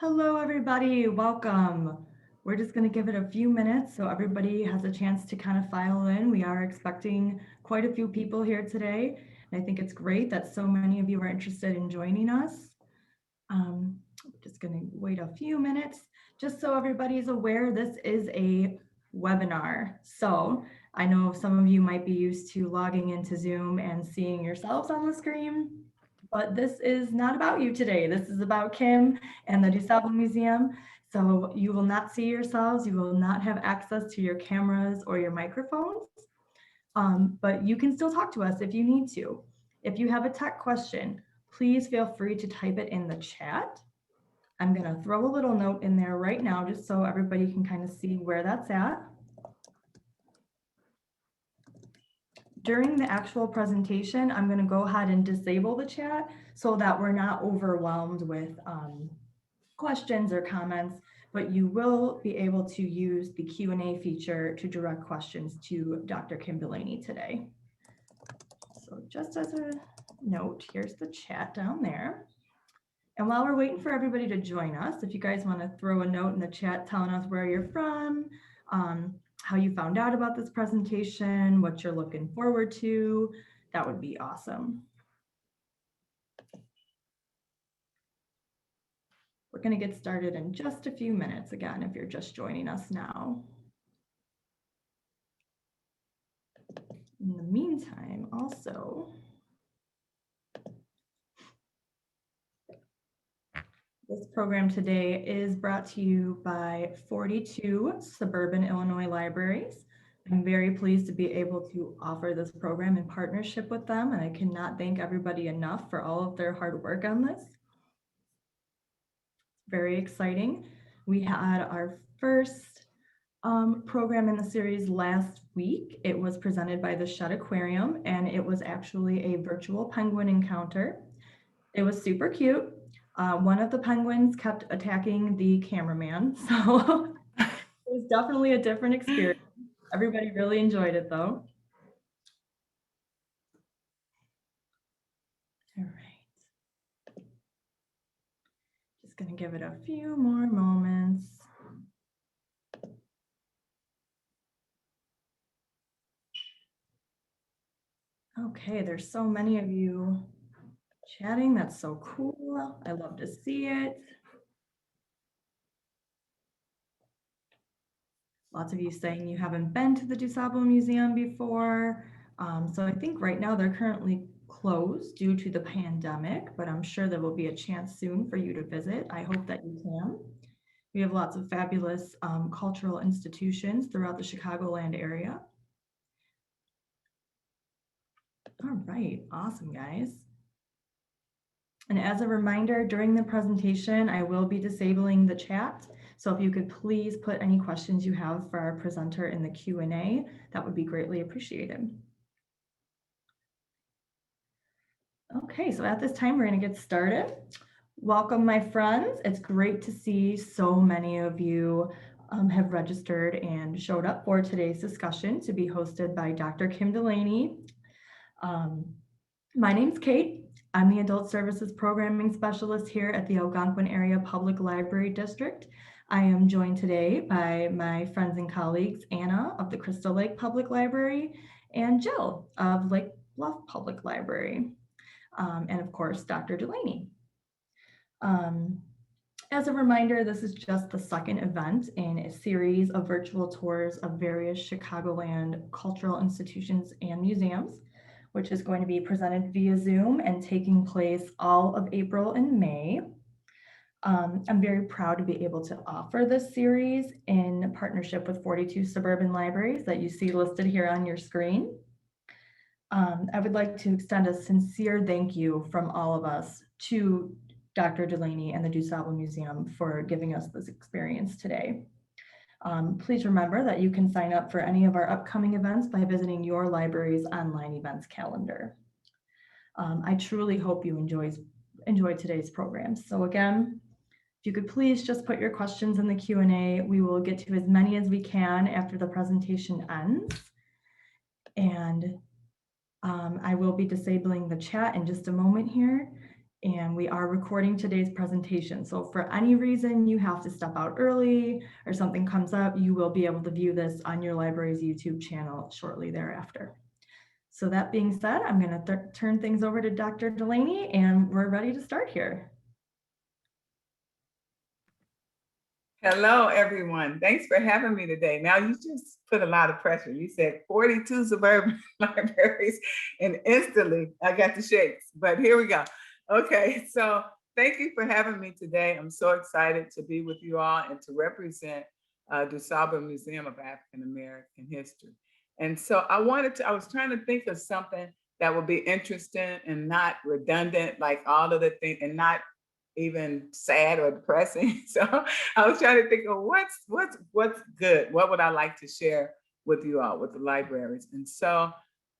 Hello, everybody. Welcome. We're just going to give it a few minutes so everybody has a chance to kind of file in. We are expecting quite a few people here today. And I think it's great that so many of you are interested in joining us. Just going to wait a few minutes. Just so everybody's aware, this is a webinar. So I know some of you might be used to logging into Zoom and seeing yourselves on the screen, but this is not about you today. This is about Kim and the DuSable Museum. So you will not see yourselves. You will not have access to your cameras or your microphones, but you can still talk to us if you need to. If you have a tech question, please feel free to type it in the chat. I'm going to throw a little note in there right now just so everybody can kind of see where that's at. During the actual presentation, I'm going to go ahead and disable the chat so that we're not overwhelmed with questions or comments, but you will be able to use the Q&A feature to direct questions to Dr. Kim Dulaney today. So just as a note, here's the chat down there. And while we're waiting for everybody to join us, if you guys want to throw a note in the chat telling us where you're from, how you found out about this presentation, what you're looking forward to, that would be awesome. We're going to get started in just a few minutes again, if you're just joining us now. In the meantime, also, this program today is brought to you by 42 suburban Illinois libraries. I'm very pleased to be able to offer this program in partnership with them, and I cannot thank everybody enough for all of their hard work on this. Very exciting. We had our first program in the series last week. It was presented by the Shed Aquarium, and it was actually a virtual penguin encounter. It was super cute. One of the penguins kept attacking the cameraman, so it was definitely a different experience. Everybody really enjoyed it though. All right. Just gonna give it a few more moments. Okay, there's so many of you chatting. That's so cool. I love to see it. Lots of you saying you haven't been to the DuSable Museum before. So I think right now they're currently closed due to the pandemic, but I'm sure there will be a chance soon for you to visit. I hope that you can. We have lots of fabulous cultural institutions throughout the Chicagoland area. All right, awesome, guys. And as a reminder, during the presentation, I will be disabling the chat. So if you could please put any questions you have for our presenter in the Q&A, that would be greatly appreciated. Okay, so at this time, we're going to get started. Welcome, my friends. It's great to see so many of you have registered and showed up for today's discussion to be hosted by Dr. Kim Dulaney. My name's Kate. I'm the Adult Services Programming Specialist here at the Algonquin Area Public Library District. I am joined today by my friends and colleagues, Anna of the Crystal Lake Public Library and Jill of Lake Bluff Public Library, and of course, Dr. Dulaney. As a reminder, this is just the second event in a series of virtual tours of various Chicagoland cultural institutions and museums, which is going to be presented via Zoom and taking place all of April and May. I'm very proud to be able to offer this series in partnership with 42 suburban libraries that you see listed here on your screen. I would like to extend a sincere thank you from all of us to Dr. Dulaney and the DuSable Museum for giving us this experience today. Please remember that you can sign up for any of our upcoming events by visiting your library's online events calendar. I truly hope you enjoyed today's program. So again, if you could please just put your questions in the Q&A, we will get to as many as we can after the presentation ends. And I will be disabling the chat in just a moment here. and we are recording today's presentation. So for any reason you have to step out early or something comes up, you will be able to view this on your library's YouTube channel shortly thereafter. So that being said, I'm going to turn things over to Dr. Dulaney, and we're ready to start here. Hello, everyone. Thanks for having me today. Now, you just put a lot of pressure. You said 42 suburban libraries, and instantly I got the shakes, but here we go. Okay, so thank you for having me today. I'm so excited to be with you all and to represent DuSable Museum of African American History. And so I was trying to think of something that would be interesting and not redundant, like all of the things, and not even sad or depressing. So I was trying to think of what's good. What would I like to share with you all, with the libraries? And so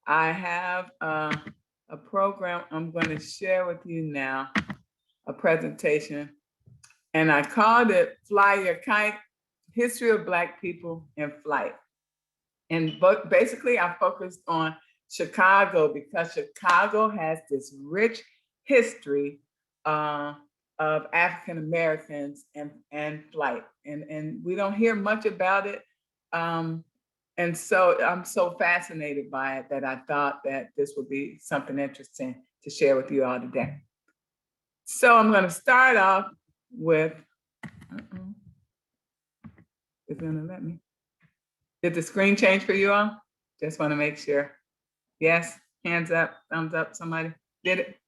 I have a program I'm going to share with you now, a presentation, and I called it Fly Your Kite, History of Black People in Flight. And basically I focused on Chicago because Chicago has this rich history of African Americans and flight, and we don't hear much about it. And so I'm so fascinated by it that I thought that this would be something interesting to share with you all today. So I'm going to start off with, it's going to let me. Did the screen change for you all? Just want to make sure. Yes, hands up, thumbs up, somebody did it?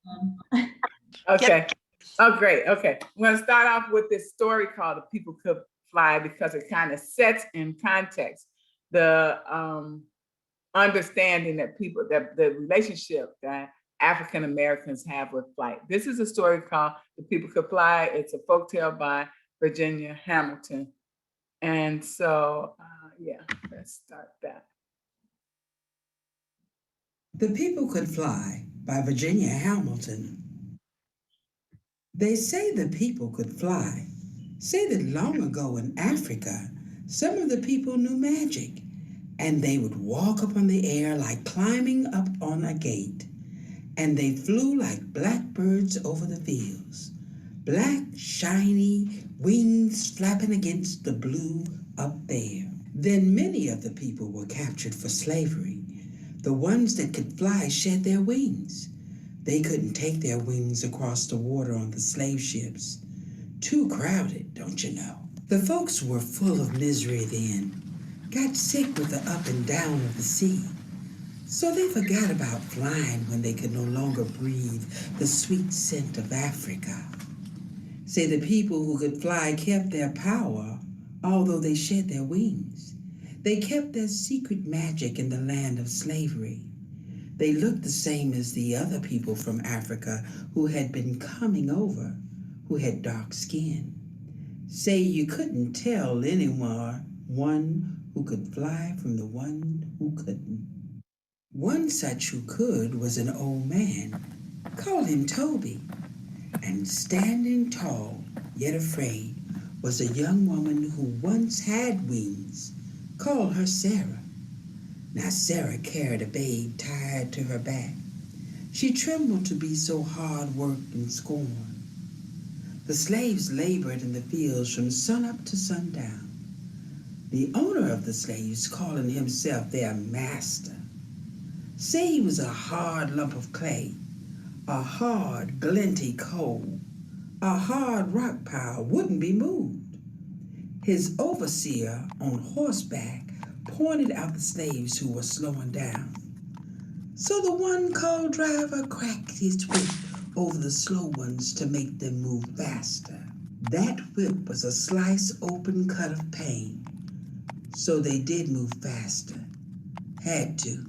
Okay. Yep. Oh, great. Okay. I'm going to start off with this story called The People Could Fly because it kind of sets in context the understanding that the relationship that African Americans have with flight. This is a story called The People Could Fly. It's a folktale by Virginia Hamilton. And so, yeah, let's start that. The People Could Fly by Virginia Hamilton. They say the people could fly, say that long ago in Africa, some of the people knew magic, and they would walk up on the air like climbing up on a gate, and they flew like blackbirds over the fields, black, shiny wings flapping against the blue up there. Then many of the people were captured for slavery. The ones that could fly shed their wings. They couldn't take their wings across the water on the slave ships. Too crowded, don't you know? The folks were full of misery then, got sick with the up and down of the sea. So they forgot about flying when they could no longer breathe the sweet scent of Africa. Say the people who could fly kept their power, although they shed their wings. They kept their secret magic in the land of slavery. They looked the same as the other people from Africa who had been coming over, who had dark skin. Say you couldn't tell anyone one who could fly from the one who couldn't. One such who could was an old man. Call him Toby. And standing tall, yet afraid, was a young woman who once had wings. Call her Sarah. Now Sarah carried a babe tied to her back. She trembled to be so hard worked and scorned. The slaves labored in the fields from sunup to sundown. The owner of the slaves calling himself their master. Say he was a hard lump of clay, a hard glinty coal, a hard rock pile wouldn't be moved. His overseer on horseback pointed out the slaves who were slowing down. So the one co-driver cracked his whip over the slow ones to make them move faster. That whip was a slice open cut of pain. So they did move faster. Had to.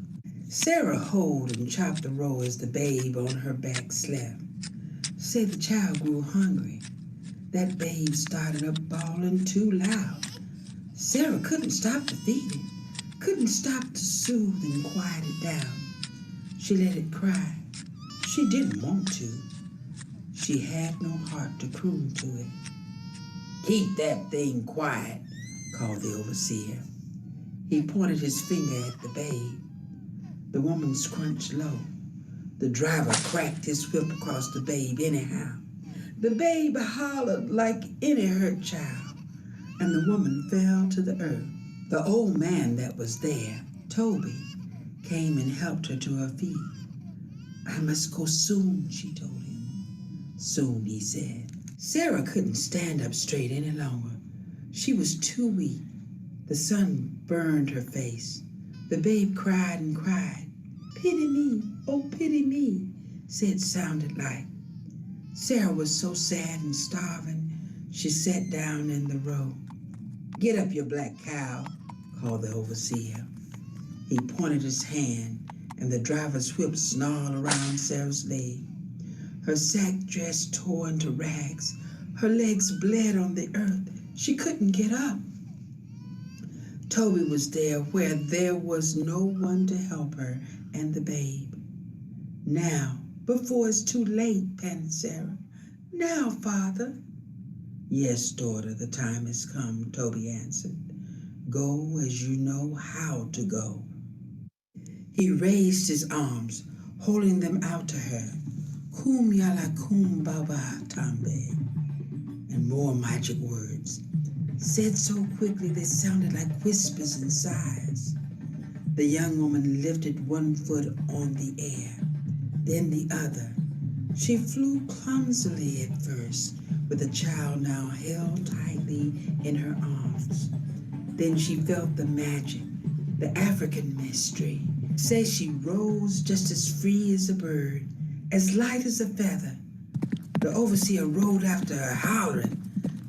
Sarah hoed and chopped the row as the babe on her back slept. Say the child grew hungry. That babe started up bawling too loud. Sarah couldn't stop the feeding, couldn't stop to soothe and quiet it down. She let it cry. She didn't want to. She had no heart to croon to it. Keep that thing quiet, called the overseer. He pointed his finger at the babe. The woman scrunched low. The driver cracked his whip across the babe anyhow. The babe hollered like any hurt child, and the woman fell to the earth. The old man that was there, Toby, came and helped her to her feet. I must go soon, she told him. Soon, he said. Sarah couldn't stand up straight any longer. She was too weak. The sun burned her face. The babe cried and cried. Pity me, oh pity me, said sounded like. Sarah was so sad and starving, she sat down in the road. Get up, you black cow, called the overseer. He pointed his hand, and the driver's whip snarled around Sarah's leg. Her sack dress tore into rags. Her legs bled on the earth. She couldn't get up. Toby was there where there was no one to help her and the babe. Now, before it's too late, panted Sarah. Now, Father. Yes, daughter, the time has come, Toby answered. Go as you know how to go. He raised his arms, holding them out to her. Kum yala kum baba tambe. And more magic words, said so quickly they sounded like whispers and sighs. The young woman lifted one foot on the air, then the other. She flew clumsily at first, with the child now held tightly in her arms. Then she felt the magic, the African mystery. Says she rose just as free as a bird, as light as a feather. The overseer rode after her, hollering.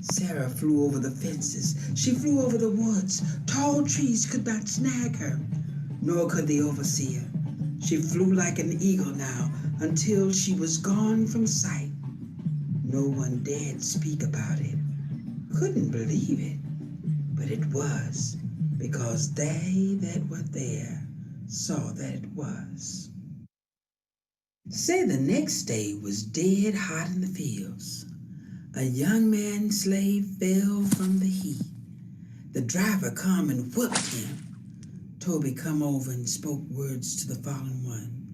Sarah flew over the fences. She flew over the woods. Tall trees could not snag her, nor could the overseer. She flew like an eagle now until she was gone from sight. No one dared speak about it. Couldn't believe it, but it was, because they that were there saw that it was. Say the next day was dead hot in the fields. A young man slave fell from the heat. The driver come and whooped him. Toby come over and spoke words to the fallen one.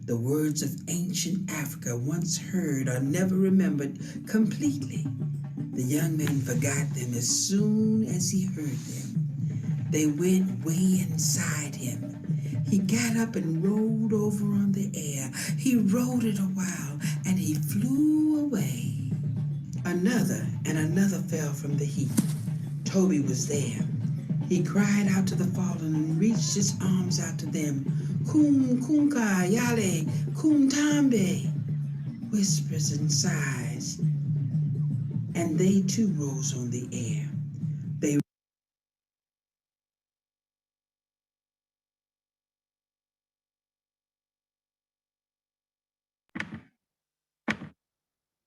The words of ancient Africa, once heard or never remembered completely. The young man forgot them as soon as he heard them. They went way inside him. He got up and rolled over on the air. He rode it a while, and he flew away. Another and another fell from the heap. Toby was there. He cried out to the fallen and reached his arms out to them. Kum kunka yale kum tambe. Whispers and sighs. And they too rose on the air. They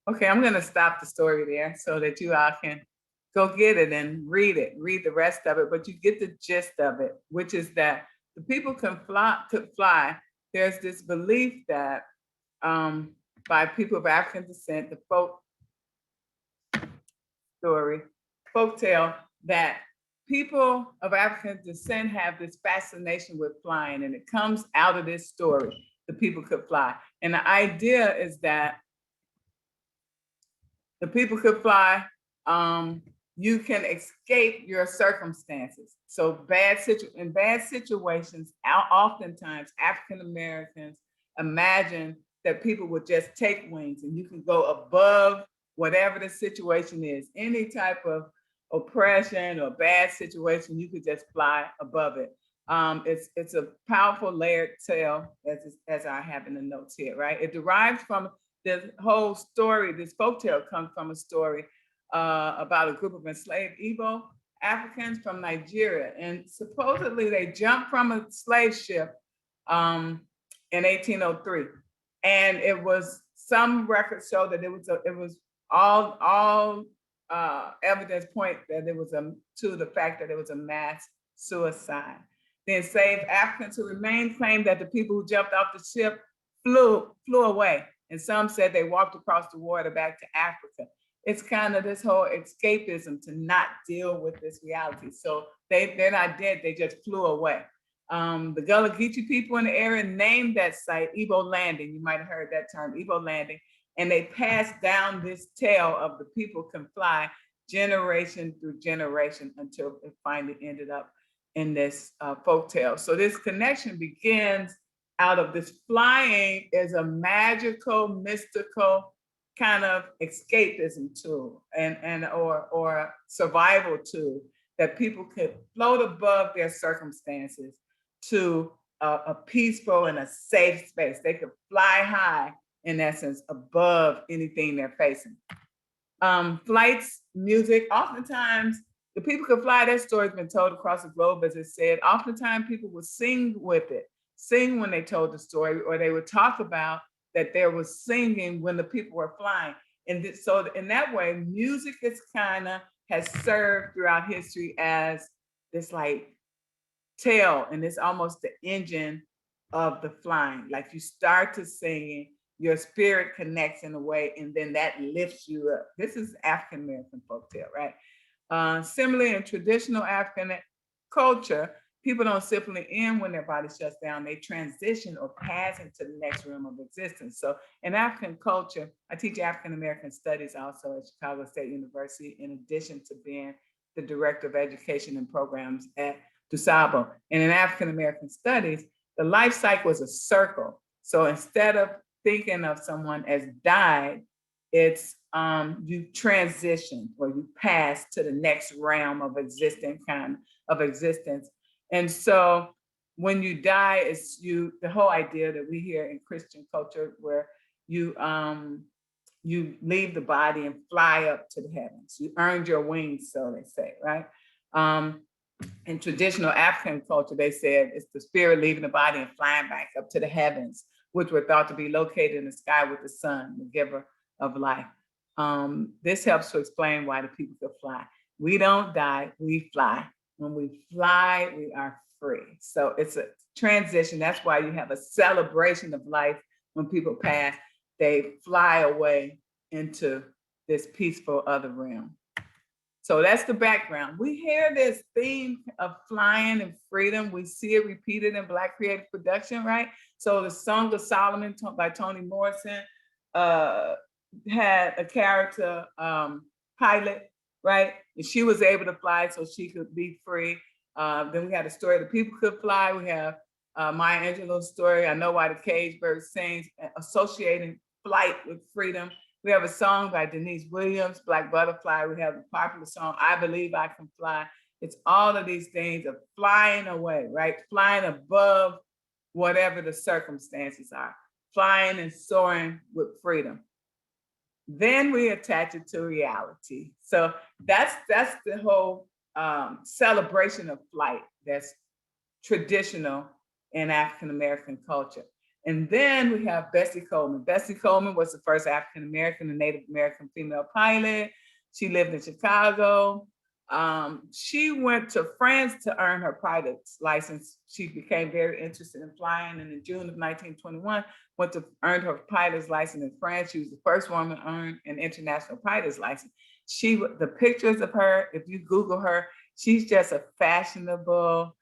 Okay, I'm gonna stop the story there so that you all can go get it and read the rest of it, but you get the gist of it, which is that the people could fly. There's this belief that by people of African descent, the folk tale that people of African descent have this fascination with flying, and it comes out of this story, the people could fly. And the idea is that the people could fly, you can escape your circumstances. So in bad situations, oftentimes African Americans imagine that people would just take wings and you can go above whatever the situation is. Any type of oppression or bad situation, you could just fly above it. It's a powerful layered tale, as I have in the notes here, right? It derives from this whole story. This folktale comes from a story about a group of enslaved Igbo Africans from Nigeria. And supposedly they jumped from a slave ship in 1803. And it was, some records show that it was all evidence point that it was to the fact that it was a mass suicide. The enslaved Africans who remained claimed that the people who jumped off the ship flew away. And some said they walked across the water back to Africa. It's kind of this whole escapism to not deal with this reality. So they're not dead, they just flew away. The Gullah Geechee people in the area named that site Ebo Landing. You might have heard that term, Ebo Landing. And they passed down this tale of the people can fly generation through generation until it finally ended up in this folk tale. So this connection begins out of this flying is a magical, mystical kind of escapism tool or survival tool that people could float above their circumstances to a peaceful and a safe space. They could fly high, in essence, above anything they're facing. Flights, music, oftentimes the people could fly. That story's been told across the globe, as it said. Oftentimes people would sing with it, sing when they told the story, or they would talk about that there was singing when the people were flying. And so in that way, music is has served throughout history as this like tail, and it's almost the engine of the flying. Like you start to sing, your spirit connects in a way, and then that lifts you up. This is African American folktale, right? Similarly, in traditional African culture, people don't simply end when their body shuts down. They transition or pass into the next realm of existence. So in African culture, I teach African American studies also at Chicago State University, in addition to being the director of education and programs at DuSable. And in African American studies, the life cycle is a circle. So instead of thinking of someone as died, it's you transition or you pass to the next realm of existence. And so when you die, it's the whole idea that we hear in Christian culture where you leave the body and fly up to the heavens. You earned your wings, so they say, right? In traditional African culture, they said it's the spirit leaving the body and flying back up to the heavens, which were thought to be located in the sky with the sun, the giver of life. This helps to explain why the people could fly. We don't die, we fly. When we fly, we are free. So it's a transition. That's why you have a celebration of life when people pass. They fly away into this peaceful other realm. So that's the background. We hear this theme of flying and freedom. We see it repeated in Black creative production, right? So the Song of Solomon by Toni Morrison had a character, pilot, right? And she was able to fly so she could be free. Then we had a story the people could fly. We have Maya Angelou's story, I Know Why the Cage Bird Sings, associating flight with freedom. We have a song by Denise Williams, Black Butterfly. We have the popular song, I Believe I Can Fly. It's all of these things of flying away, right? Flying above whatever the circumstances are, flying and soaring with freedom. Then we attach it to reality. So that's the whole celebration of flight that's traditional in African American culture. And then we have Bessie Coleman. Bessie Coleman was the first African American and Native American female pilot. She lived in Chicago. She went to France to earn her pilot's license. She became very interested in flying, and in June of 1921, went to earn her pilot's license in France. She was the first woman to earn an international pilot's license. The pictures of her, if you Google her, she's just a fashionable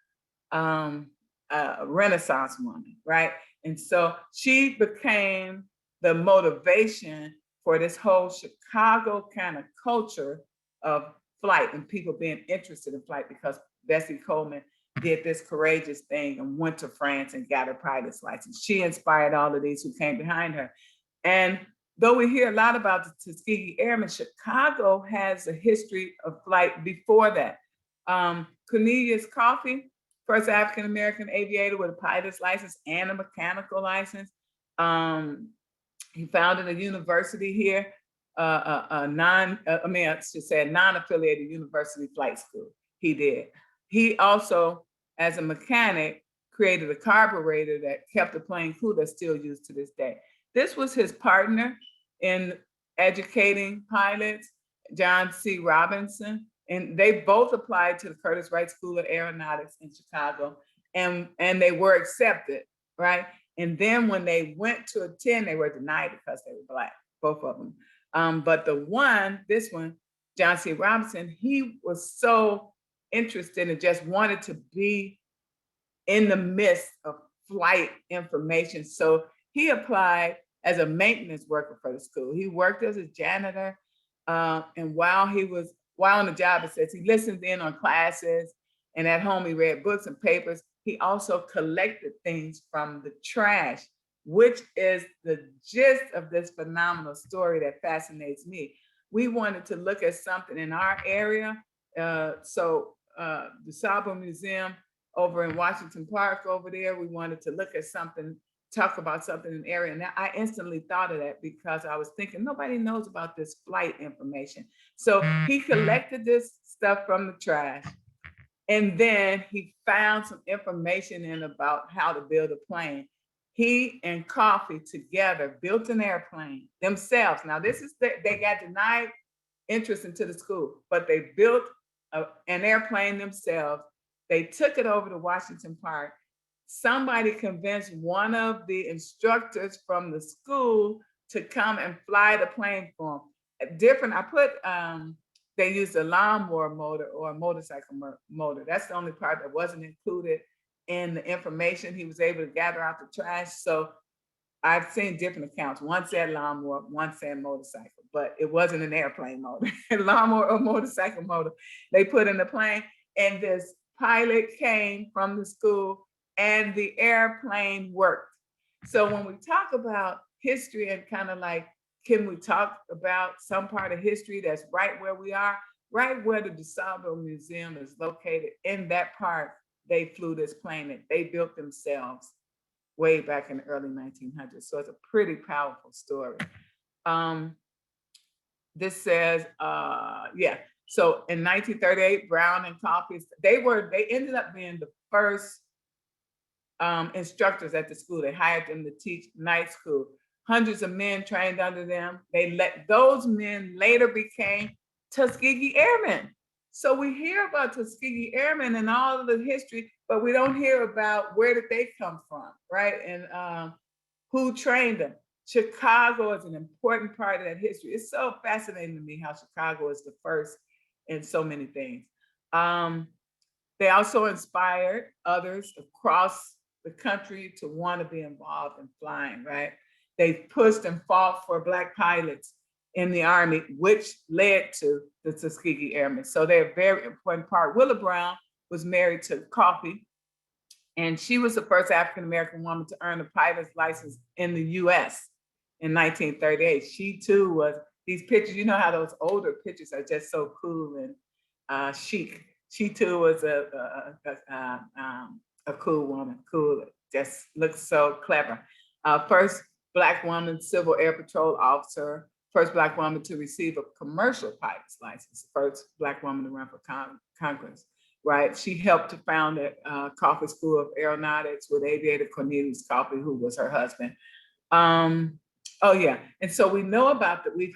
Renaissance woman, right? And so she became the motivation for this whole Chicago kind of culture of flight and people being interested in flight, because Bessie Coleman did this courageous thing and went to France and got her pilot's license. She inspired all of these who came behind her. And though we hear a lot about the Tuskegee Airmen, Chicago has a history of flight before that. Cornelius Coffey, first African-American aviator with a pilot's license and a mechanical license. He founded a university here, a non-affiliated university flight school. He did. He also, as a mechanic, created a carburetor that kept the plane cool that's still used to this day. This was his partner in educating pilots, John C. Robinson. And they both applied to the Curtis Wright School of Aeronautics in Chicago, and they were accepted, right? And then when they went to attend, they were denied because they were Black, both of them. But this one, John C. Robinson, he was so interested and just wanted to be in the midst of flight information. So he applied as a maintenance worker for the school. He worked as a janitor. And while on the job, it says he listened in on classes, and at home he read books and papers. He also collected things from the trash, which is the gist of this phenomenal story that fascinates me. We wanted to look at something in our area. So the DuSable Museum over in Washington Park over there, we wanted to look at something, talk about something in the area. And I instantly thought of that because I was thinking, nobody knows about this flight information. So he collected this stuff from the trash. And then he found some information in about how to build a plane. He and Coffee together built an airplane themselves. Now they got denied interest into the school, but they built an airplane themselves. They took it over to Washington Park. Somebody convinced one of the instructors from the school to come and fly the plane for them. They used a lawnmower motor or a motorcycle motor. That's the only part that wasn't included in the information he was able to gather out the trash. So I've seen different accounts. One said lawnmower, one said motorcycle, but it wasn't an airplane motor. Lawnmower or motorcycle motor they put in the plane, and this pilot came from the school and the airplane worked. So when we talk about history and kind of like, can we talk about some part of history that's right where we are, right where the DuSable Museum is located? In that park, they flew this plane that they built themselves way back in the early 1900s. So it's a pretty powerful story. This says, so in 1938, Brown and Coffee, they ended up being the first instructors at the school. They hired them to teach night school. Hundreds of men trained under them. Those men later became Tuskegee Airmen. So we hear about Tuskegee Airmen and all of the history, but we don't hear about where did they come from, right? And who trained them. Chicago is an important part of that history. It's so fascinating to me how Chicago is the first in so many things. They also inspired others across the country to want to be involved in flying, right? They pushed and fought for Black pilots in the Army, which led to the Tuskegee Airmen. So they're a very important part. Willa Brown was married to Coffee, and she was the first African-American woman to earn a pilot's license in the US in 1938. She too was, these pictures, you know how those older pictures are just so cool and chic. She too was a cool woman, cool, just looks so clever. First Black woman Civil Air Patrol officer, first Black woman to receive a commercial pilot's license, first Black woman to run for Congress, right? She helped to found the Coffee School of Aeronautics with aviator Cornelius Coffee, who was her husband. And so we know about that. You've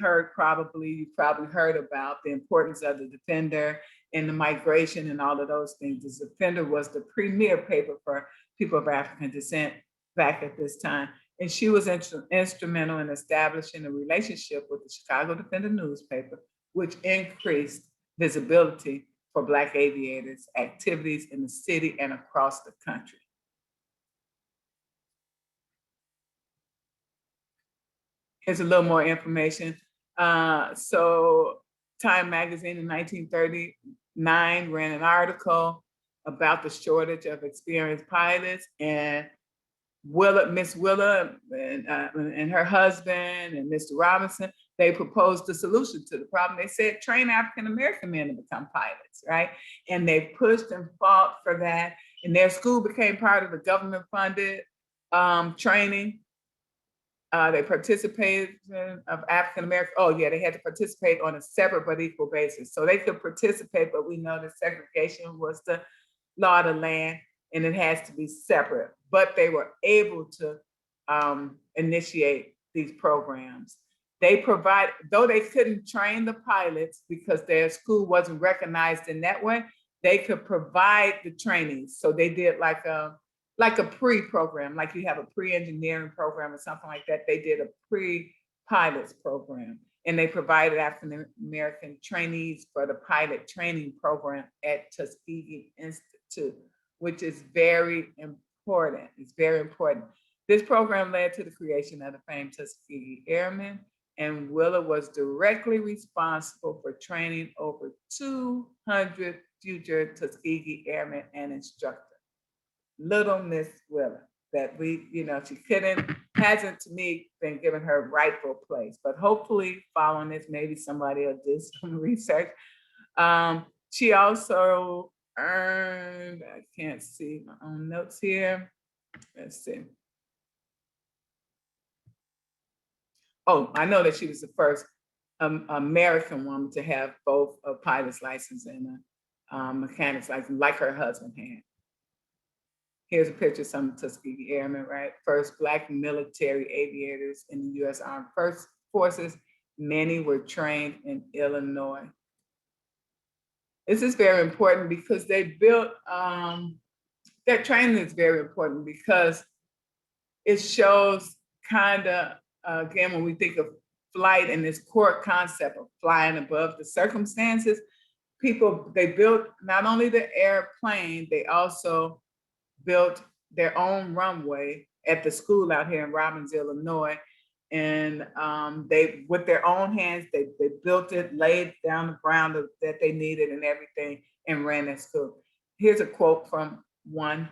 probably heard about the importance of the Defender and the migration and all of those things. The Defender was the premier paper for people of African descent back at this time. And she was instrumental in establishing a relationship with the Chicago Defender newspaper, which increased visibility for Black aviators' activities in the city and across the country. Here's a little more information. So Time magazine in 1939 ran an article about the shortage of experienced pilots, and Miss Willa and her husband and Mr. Robinson, they proposed a solution to the problem. They said, train African-American men to become pilots, right? And they pushed and fought for that. And their school became part of the government-funded training. They participated of African-American, they had to participate on a separate but equal basis. So they could participate, but we know that segregation was the law of the land, and it has to be separate. But they were able to initiate these programs. They provide, though they couldn't train the pilots because their school wasn't recognized in that way, they could provide the training. So they did like a pre-program, like you have a pre-engineering program or something like that. They did a pre-pilots program, and they provided African-American trainees for the pilot training program at Tuskegee Institute, which is very important. It's very important. This program led to the creation of the famed Tuskegee Airmen, and Willa was directly responsible for training over 200 future Tuskegee Airmen and instructors. Little Miss Willa, that we, she hasn't to me been given her rightful place, but hopefully following this, maybe somebody will do some research. She also earned, I can't see my own notes here. Let's see. Oh, I know that she was the first American woman to have both a pilot's license and a mechanic's license, like her husband had. Here's a picture of some Tuskegee Airmen, right? First Black military aviators in the U.S. Armed Forces. Many were trained in Illinois. This is very important because they built, that training is very important because it shows again, when we think of flight and this core concept of flying above the circumstances, they built not only the airplane, they also built their own runway at the school out here in Robbins, Illinois. And they, with their own hands, they built it, laid down the ground that they needed and everything, and ran that school. Here's a quote from one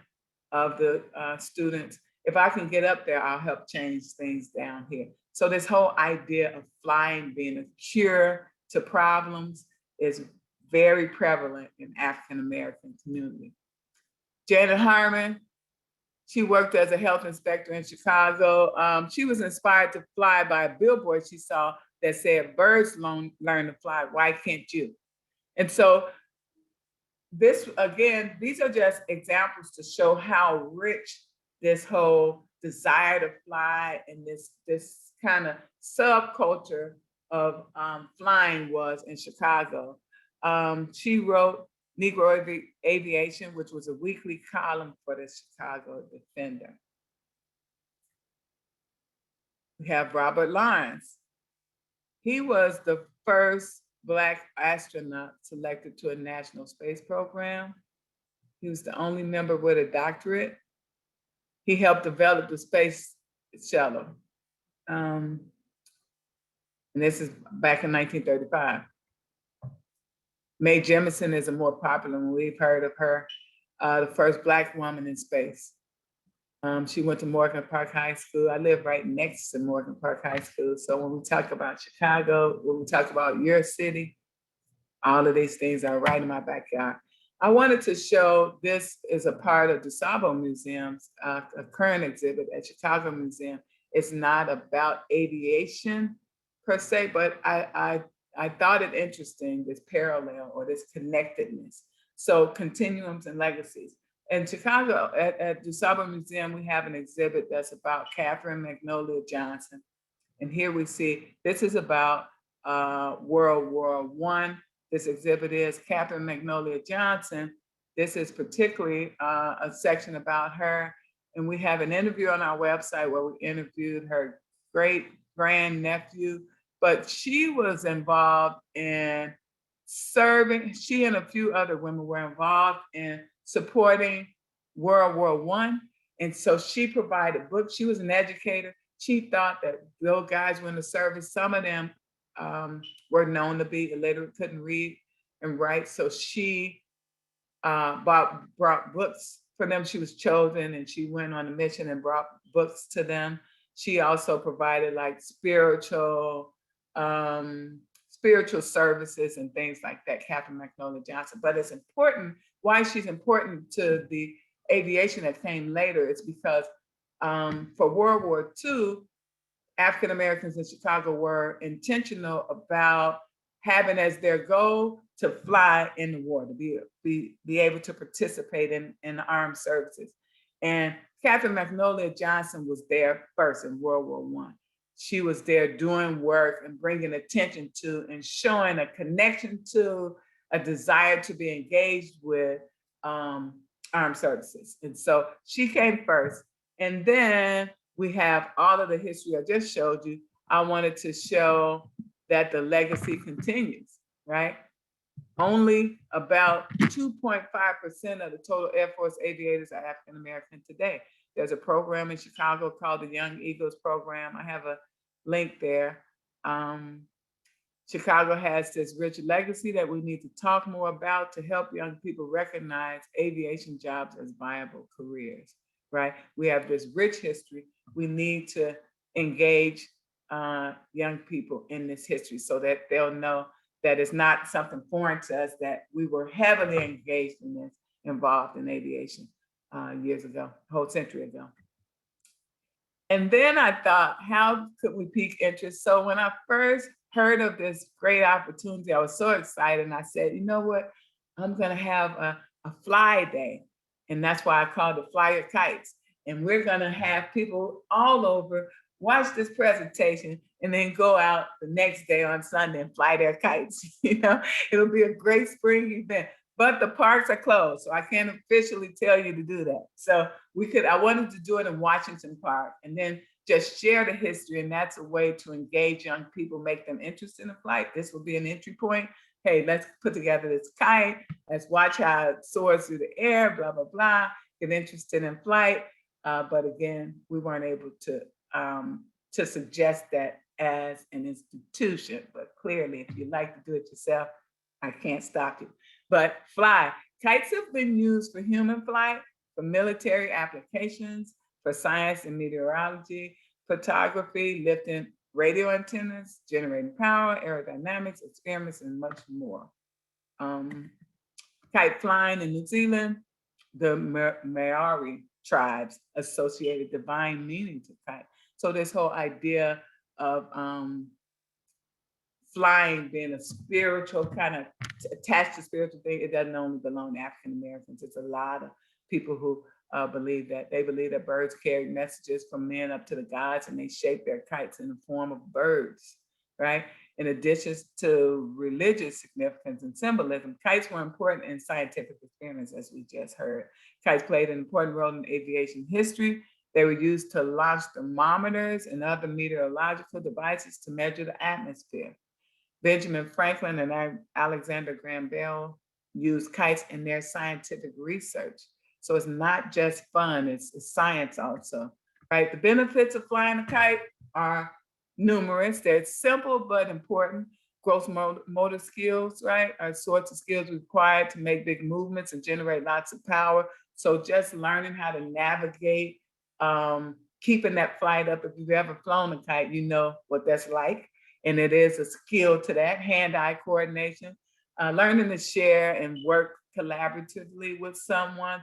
of the students. If I can get up there, I'll help change things down here. So this whole idea of flying being a cure to problems is very prevalent in African-American community. Janet Herrmann, she worked as a health inspector in Chicago. She was inspired to fly by a billboard she saw that said, "Birds learn to fly, why can't you?" And so this, again, these are just examples to show how rich this whole desire to fly and this kind of subculture of flying was in Chicago. She wrote Negro Aviation, which was a weekly column for the Chicago Defender. We have Robert Lawrence. He was the first Black astronaut selected to a national space program. He was the only member with a doctorate. He helped develop the space shuttle. And this is back in 1935. Mae Jemison is a more popular one. We've heard of her, the first Black woman in space. She went to Morgan Park High School. I live right next to Morgan Park High School. So when we talk about Chicago, when we talk about your city, all of these things are right in my backyard. I wanted to show, this is a part of DuSable Museum's a current exhibit at Chicago Museum. It's not about aviation per se, but I thought it interesting, this parallel or this connectedness. So continuums and legacies. In Chicago, at DuSable Museum, we have an exhibit that's about Catherine Magnolia Johnson. And here we see, this is about World War I. This exhibit is Catherine Magnolia Johnson. This is particularly a section about her. And we have an interview on our website where we interviewed her great grandnephew, but she was involved in serving, she and a few other women were involved in supporting World War I. And so she provided books. She was an educator. She thought that those guys were in the service. Some of them were known to be illiterate, couldn't read and write. So she brought books for them. She was chosen and she went on a mission and brought books to them. She also provided like spiritual services and things like that, Catherine Magnolia Johnson. But it's important, why she's important to the aviation that came later is because for World War II, African Americans in Chicago were intentional about having as their goal to fly in the war, to be able to participate in the armed services. And Catherine Magnolia Johnson was there first in World War I. She was there doing work and bringing attention to and showing a connection to, a desire to be engaged with armed services. And so she came first. And then we have all of the history I just showed you. I wanted to show that the legacy continues, right? Only about 2.5% of the total Air Force aviators are African American today. There's a program in Chicago called the Young Eagles Program. I have a link there. Chicago has this rich legacy that we need to talk more about to help young people recognize aviation jobs as viable careers, right? We have this rich history. We need to engage young people in this history so that they'll know that it's not something foreign to us, that we were heavily engaged in this, involved in aviation years ago, a whole century ago. And then I thought, how could we pique interest? So when I first heard of this great opportunity, I was so excited. And I said, you know what? I'm going to have a fly day. And that's why I called it Fly Your Kites. And we're going to have people all over watch this presentation and then go out the next day on Sunday and fly their kites. You know, it'll be a great spring event. But the parks are closed, so I can't officially tell you to do that. So I wanted to do it in Washington Park and then just share the history. And that's a way to engage young people, make them interested in the flight. This will be an entry point. Hey, let's put together this kite. Let's watch how it soars through the air, blah, blah, blah. Get interested in flight. But again, we weren't able to suggest that as an institution. But clearly, if you like to do it yourself, I can't stop you. But fly. Kites have been used for human flight, for military applications, for science and meteorology, photography, lifting radio antennas, generating power, aerodynamics, experiments, and much more. Kite flying in New Zealand, the Maori tribes associated divine meaning to kite. So this whole idea of flying being a spiritual kind of attached to spiritual thing, it doesn't only belong to African Americans. It's a lot of people who believe that. They believe that birds carry messages from men up to the gods, and they shape their kites in the form of birds, right? In addition to religious significance and symbolism, kites were important in scientific experiments, as we just heard. Kites played an important role in aviation history. They were used to launch thermometers and other meteorological devices to measure the atmosphere. Benjamin Franklin and Alexander Graham Bell used kites in their scientific research. So it's not just fun, it's science also, right? The benefits of flying a kite are numerous. They're simple but important. Gross motor skills, right, are sorts of skills required to make big movements and generate lots of power. So just learning how to navigate, keeping that flight up. If you've ever flown a kite, you know what that's like. And it is a skill to that, hand-eye coordination, learning to share and work collaboratively with someone.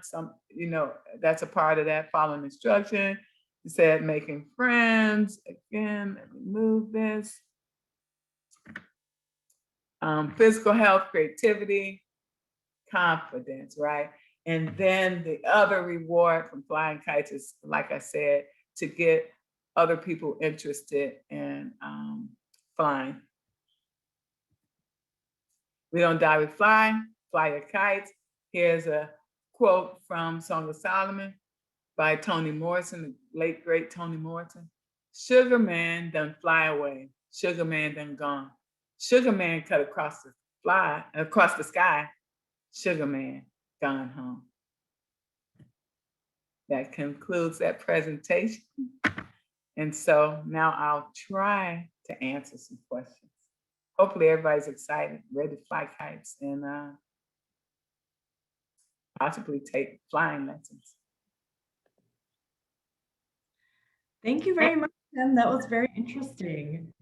That's a part of that, following instruction. You said making friends. Again, let me move this. Physical health, creativity, confidence, right? And then the other reward from flying kites is, like I said, to get other people interested in flying. We don't die, we fly your kites. Here's a quote from Song of Solomon by Toni Morrison, the late great Toni Morrison. Sugar man done fly away, sugar man done gone. Sugar man cut across the sky, sugar man gone home. That concludes that presentation. And so now I'll try to answer some questions. Hopefully everybody's excited, ready to fly kites and possibly take flying lessons. Thank you very much, Kim. That was very interesting.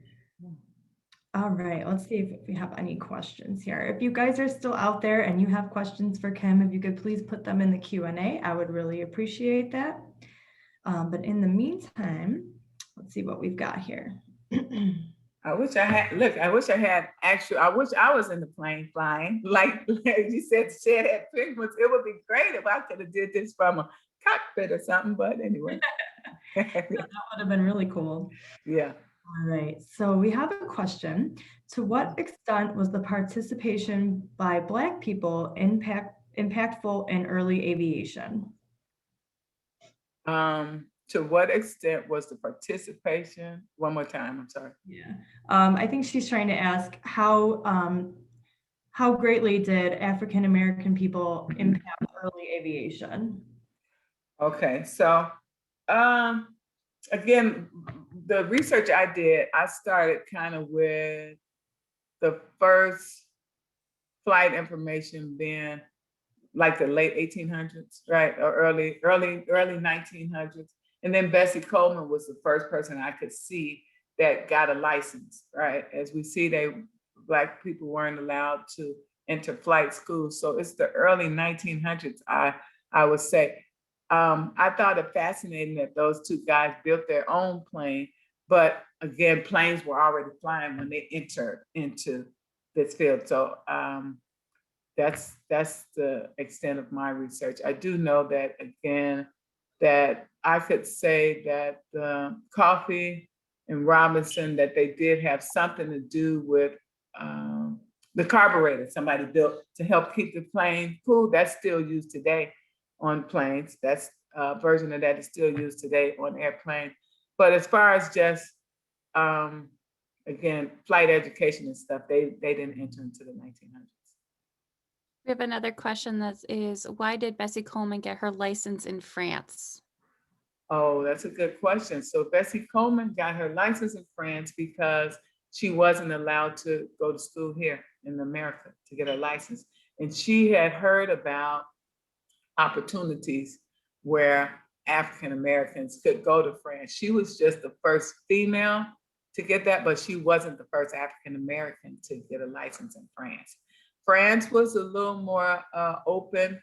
All right, let's see if we have any questions here. If you guys are still out there and you have questions for Kim, if you could please put them in the Q&A, I would really appreciate that. But in the meantime, let's see what we've got here. I wish I was in the plane flying. Like you said, share that pigments. It would be great if I could have did this from a cockpit or something, but anyway. That would have been really cool. Yeah. All right, so we have a question. To what extent was the participation by Black people impactful in early aviation? To what extent was the participation? One more time, I'm sorry. Yeah, I think she's trying to ask how how greatly did African American people impact early aviation? Okay, so again, the research I did, I started kind of with the first flight information being like the late 1800s, right? Or early 1900s. And then Bessie Coleman was the first person I could see that got a license, right? As we see, Black people weren't allowed to enter flight school. So it's the early 1900s, I would say. I thought it fascinating that those two guys built their own plane, but again, planes were already flying when they entered into this field. So that's the extent of my research. I do know that again, that I could say that Coffee and Robinson, that they did have something to do with the carburetor somebody built to help keep the plane cool. That's still used today on planes. That's a version of that is still used today on airplanes. But as far as just again, flight education and stuff, they didn't enter into the 1900s. We have another question that is, why did Bessie Coleman get her license in France? Oh, that's a good question. So Bessie Coleman got her license in France because she wasn't allowed to go to school here in America to get her license. And she had heard about opportunities where African Americans could go to France. She was just the first female to get that, but she wasn't the first African American to get a license in France. France was a little more open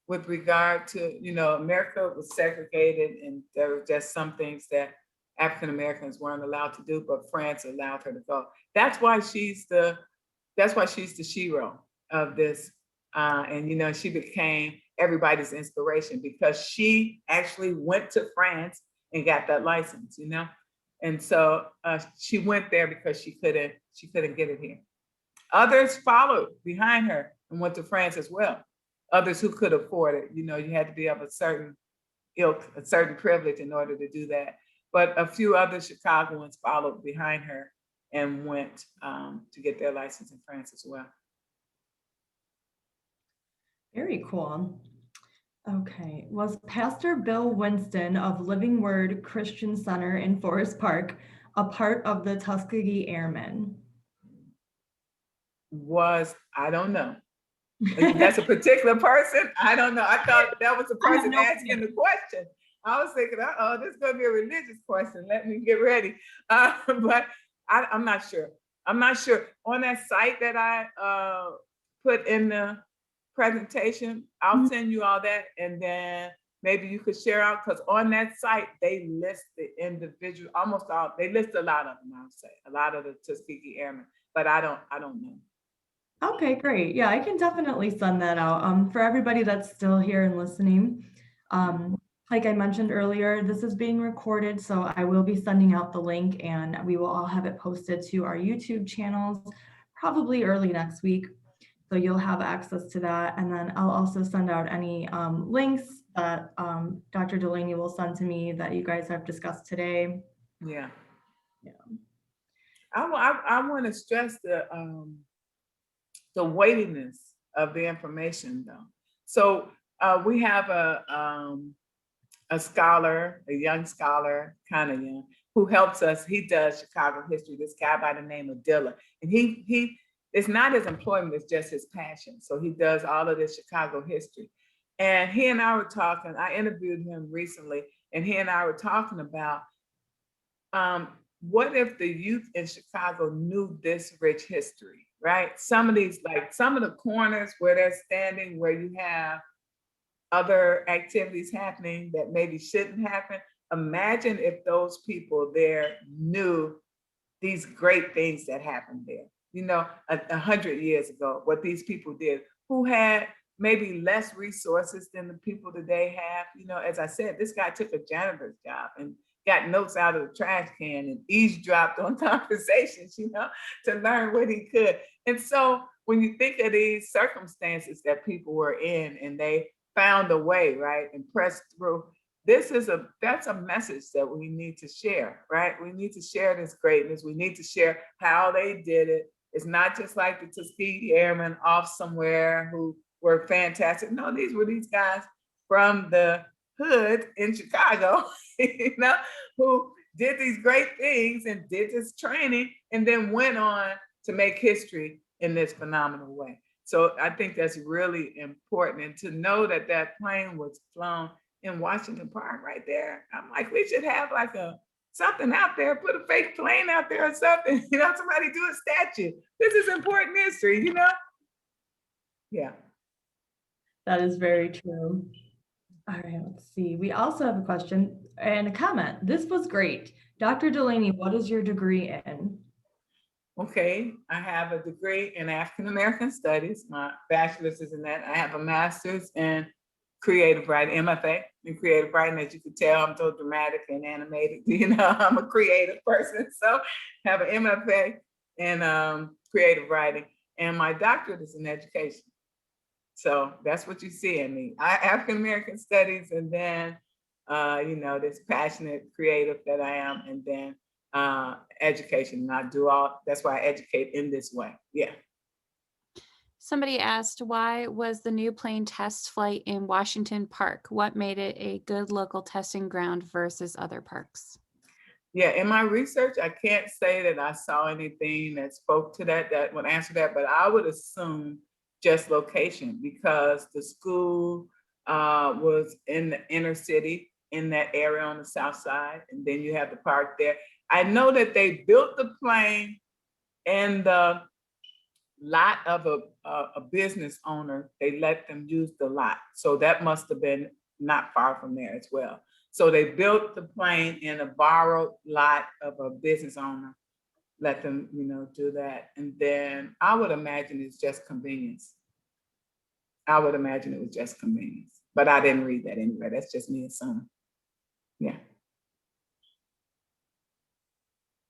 with regard to, America was segregated and there were just some things that African Americans weren't allowed to do, but France allowed her to go. That's why she's the shero of this. And she became everybody's inspiration because she actually went to France and got that license, And so she went there because she couldn't get it here. Others followed behind her and went to France as well. Others who could afford it, you had to be of a certain ilk, a certain privilege in order to do that. But a few other Chicagoans followed behind her and went to get their license in France as well. Very cool. Okay. Was Pastor Bill Winston of Living Word Christian Center in Forest Park a part of the Tuskegee Airmen? I don't know. That's a particular person? I don't know. I thought that was the person asking the question. I was thinking, this is going to be a religious question. Let me get ready. But I'm not sure. I'm not sure. On that site that I put in the presentation, I'll send you all that, and then maybe you could share out, because on that site, they list the individual, almost all, they list a lot of them, I would say, a lot of the Tuskegee Airmen, but I don't know. Okay, great. Yeah, I can definitely send that out. For everybody that's still here and listening, like I mentioned earlier, this is being recorded, so I will be sending out the link and we will all have it posted to our YouTube channels probably early next week. So you'll have access to that. And then I'll also send out any links that Dr. Dulaney will send to me that you guys have discussed today. Yeah. Yeah. I want to stress the weightiness of the information, though. So we have a scholar, a young scholar, kind of young, who helps us. He does Chicago history, this guy by the name of Dilla. And he it's not his employment, it's just his passion. So he does all of this Chicago history. And he and I were talking, I interviewed him recently, and he and I were talking about what if the youth in Chicago knew this rich history, right? Some of these, like some of the corners where they're standing, where you have other activities happening that maybe shouldn't happen. Imagine if those people there knew these great things that happened there, 100 years ago, what these people did, who had maybe less resources than the people today have. As I said, this guy took a janitor's job and got notes out of the trash can and eavesdropped on conversations, to learn what he could. And so when you think of these circumstances that people were in and they found a way, right, and pressed through, that's a message that we need to share, right? We need to share this greatness. We need to share how they did it, It's not just like the Tuskegee Airmen off somewhere who were fantastic. No, these were these guys from the hood in Chicago, you know, who did these great things and did this training and then went on to make history in this phenomenal way. So I think that's really important. And to know that that plane was flown in Washington Park right there, I'm like, we should have like something out there, put a fake plane out there or something, you know, somebody do a statue. This is important history, you know? Yeah. That is very true. All right, let's see. We also have a question and a comment. This was great. Dr. Dulaney, what is your degree in? Okay, I have a degree in African American Studies. My bachelor's is in that. I have a master's in creative writing, MFA in creative writing. As you can tell, I'm so dramatic and animated. You know, I'm a creative person. So I have an MFA in creative writing, and my doctorate is in education. So that's what you see in me. African American Studies, and then you know, this passionate creative that I am, and then education. And I do all, that's why I educate in this way. Yeah. Somebody asked, why was the new plane test flight in Washington Park? What made it a good local testing ground versus other parks? Yeah, in my research, I can't say that I saw anything that spoke to that would answer that, but I would assume just location, because the school was in the inner city, in that area on the south side, and then you have the park there. I know that they built the plane in the lot of a business owner. They let them use the lot. So that must have been not far from there as well. So they built the plane in a borrowed lot of a business owner, let them, you know, do that. And then I would imagine it's just convenience. I would imagine it was just convenience, but I didn't read that anyway. That's just me assuming. Yeah.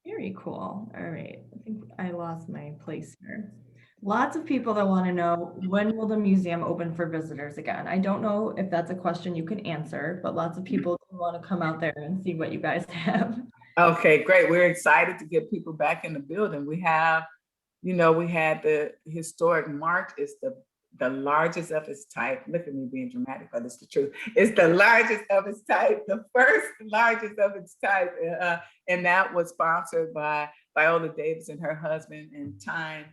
Very cool. All right. I think I lost my place here. Lots of people that want to know, when will the museum open for visitors again? I don't know if that's a question you can answer, but lots of people want to come out there and see what you guys have. Okay, great. We're excited to get people back in the building. We have, you know, we had the historic march. It's the largest of its type. Look at me being dramatic, but it's the truth. It's the largest of its type, the first largest of its type. And that was sponsored by Viola Davis and her husband in Time.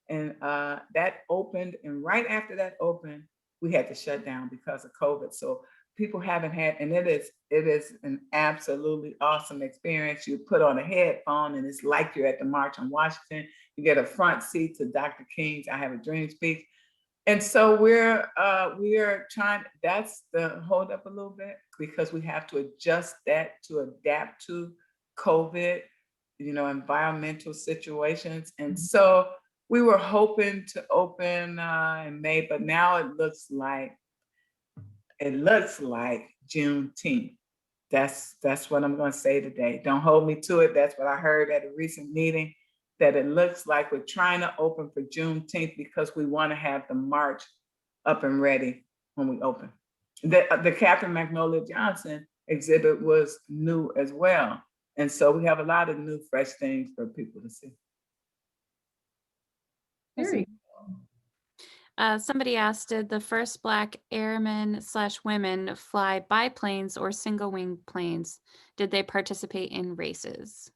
And that opened, and right after that opened, we had to shut down because of COVID. So people haven't had, and it is an absolutely awesome experience. You put on a headphone and it's like you're at the March on Washington. You get a front seat to Dr. King's I Have a Dream speech. And so we're trying, that's the hold up a little bit, because we have to adjust that to adapt to COVID, you know, environmental situations. And so we were hoping to open in May, but now it looks like Juneteenth. That's what I'm going to say today. Don't hold me to it. That's what I heard at a recent meeting, that it looks like we're trying to open for Juneteenth because we want to have the march up and ready when we open. The Captain Magnolia Johnson exhibit was new as well. And so we have a lot of new, fresh things for people to see. Very Somebody asked, did the first Black airmen / women fly biplanes or single wing planes? Did they participate in races?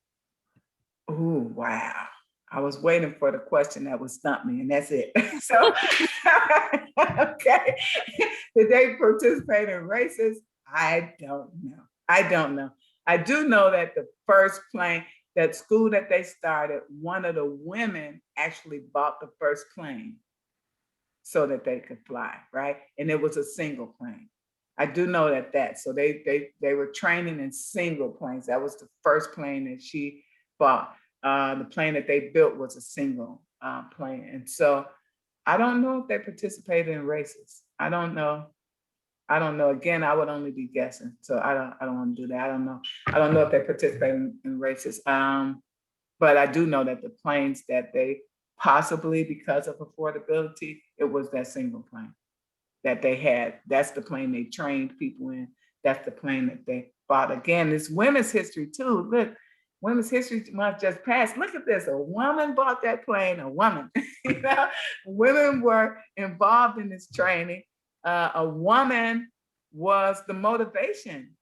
Oh, wow. I was waiting for the question that would stump me, and that's it. So, okay. Did they participate in races? I don't know. I do know that the first plane, that school that they started, one of the women actually bought the first plane so that they could fly, right? And it was a single plane. I do know that. So they were training in single planes. That was the first plane that she bought. The plane that they built was a single plane. And so I don't know if they participated in races. I don't know. Again, I would only be guessing. So I don't want to do that. I don't know. I don't know if they participated in races. But I do know that the planes that they possibly, because of affordability, it was that single plane that they had. That's the plane they trained people in. That's the plane that they bought. Again, it's women's history too. Look, Women's History Month just passed. Look at this. A woman bought that plane, a woman. You know, women were involved in this training. A woman was the motivation.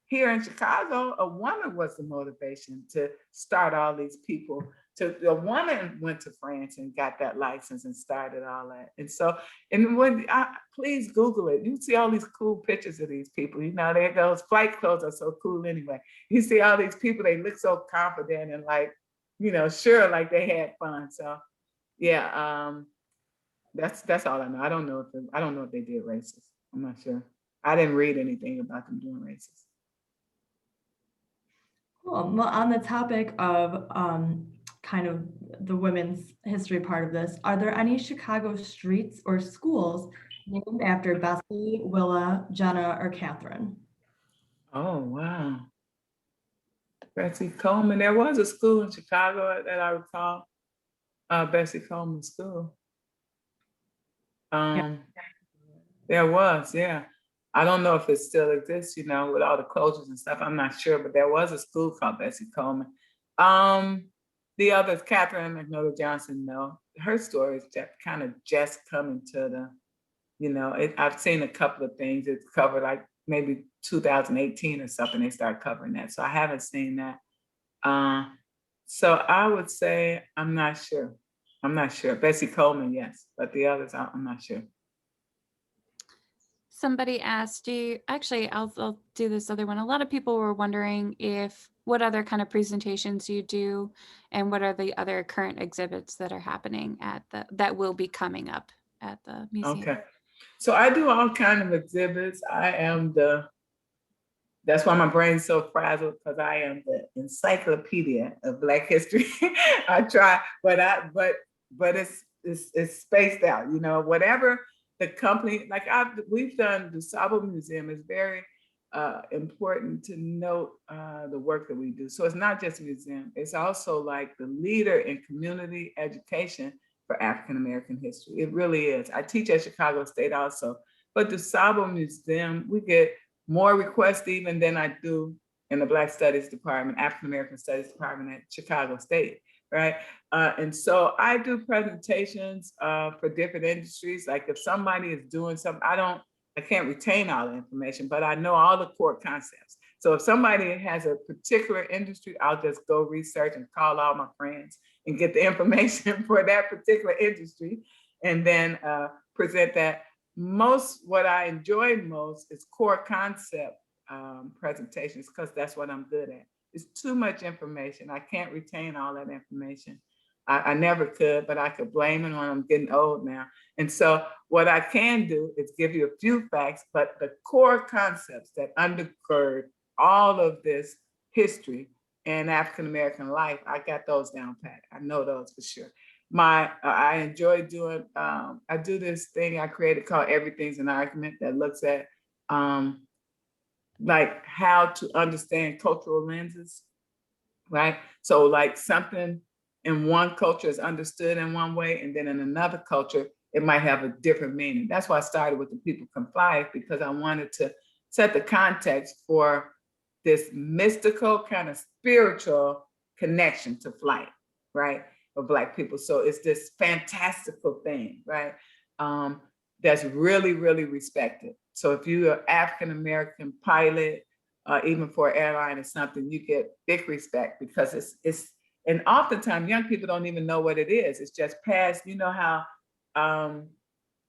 Here in Chicago, a woman was the motivation to start all these people. A woman went to France and got that license and started all that. And so, and when please Google it, you see all these cool pictures of these people. You know, those flight clothes are so cool anyway. You see all these people, they look so confident and like, you know, sure, like they had fun. So, yeah, that's all I know. I don't know if they did races. I'm not sure. I didn't read anything about them doing races. Cool. Well, on the topic of kind of the women's history part of this, are there any Chicago streets or schools named after Bessie, Willa, Jenna, or Catherine? Oh, wow. Bessie Coleman. There was a school in Chicago that I recall, Bessie Coleman School. There was, yeah. I don't know if it still exists, you know, with all the closures and stuff. I'm not sure, but there was a school called Bessie Coleman. The others, Catherine Magnolia Johnson, no, her story is kind of just coming to the, you know, I've seen a couple of things. It's covered like maybe 2018 or something. They start covering that, so I haven't seen that. So I would say I'm not sure. I'm not sure. Bessie Coleman, yes, but the others, I'm not sure. Somebody asked, I'll do this other one. A lot of people were wondering what other kind of presentations you do and what are the other current exhibits that are happening that will be coming up at the museum. Okay. So I do all kinds of exhibits. That's why my brain's so frazzled, because I am the encyclopedia of Black history. I try, but it's spaced out, you know, whatever the company, like we've done DuSable Museum. Is very important to note the work that we do. So it's not just a museum, it's also like the leader in community education for African American history. It really is. I teach at Chicago State also, but DuSable Museum, we get more requests even than I do in the Black Studies Department, African American Studies Department at Chicago State, right? And so I do presentations for different industries. Like if somebody is doing something, I can't retain all the information, but I know all the core concepts. So if somebody has a particular industry, I'll just go research and call all my friends and get the information for that particular industry, and then present that. What I enjoy most is core concept presentations, because that's what I'm good at. It's too much information. I can't retain all that information. I never could, but I could blame it when I'm getting old now. And so what I can do is give you a few facts, but the core concepts that undergird all of this history and African-American life, I got those down pat. I know those for sure. I enjoy doing, I do this thing I created called Everything's an Argument, that looks at like how to understand cultural lenses, right? So like something in one culture is understood in one way, and then in another culture, it might have a different meaning. That's why I started with The People Can Fly, because I wanted to set the context for this mystical kind of spiritual connection to flight, right? For Black people. So it's this fantastical thing, right? That's really, really respected. So if you're an African-American pilot, even for an airline or something, you get big respect, because it's and oftentimes young people don't even know what it is. It's just passed, you know how